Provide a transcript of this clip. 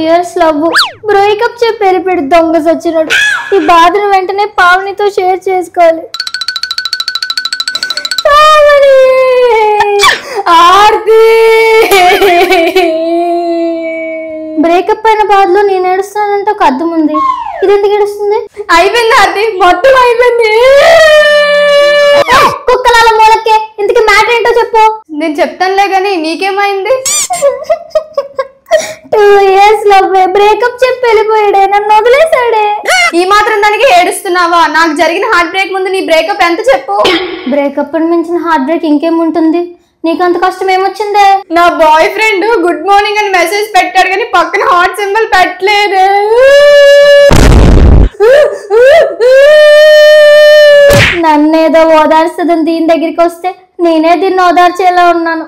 years love, breakup చెప్పి వెళ్ళిపోయాడు దొంగ సచ్చినాడు. ఈ బాధను వెంటనే పావనితో షేర్ చేసుకోవాలి. బ్రేకప్ అయిన బాధలో నేను ఏడుస్తానంటే ఒక అర్థం ఉంది. ఇది ఎందుకు ఏడుస్తుంది? అయిపోయింది ఆర్తి, మొత్తం అయిపోయింది. కుక్కలాల మూలకే. ఇంతకీ మ్యాటర్ ఏంటో చెప్పు. నేను చెప్తానులే గానీ నీకేమైంది? 2 years లవ్, బ్రేకప్ చెప్పి వెళ్ళిపోయాడే, నన్ను వదిలేసాడే. ఈ మాత్రం దానికి ఏడుస్తున్నావా? నాకు జరిగిన హార్ట్ బ్రేక్ ముందు నీ బ్రేకప్ ఎంత చెప్పు. బ్రేకప్ మించిన హార్ట్ బ్రేక్ ఇంకేముంటుంది? నీకు అంత కష్టం ఏమొచ్చిందే? నా బాయ్ ఫ్రెండ్ గుడ్ మార్నింగ్ అని మెసేజ్ పెట్టాడు కానీ పక్కన హార్ట్ సింబల్ పెట్టలేదు. నన్నేదో ఓదార్చదని దీని దగ్గరికి వస్తే నేనే దీన్ని ఓదార్చేలా ఉన్నాను.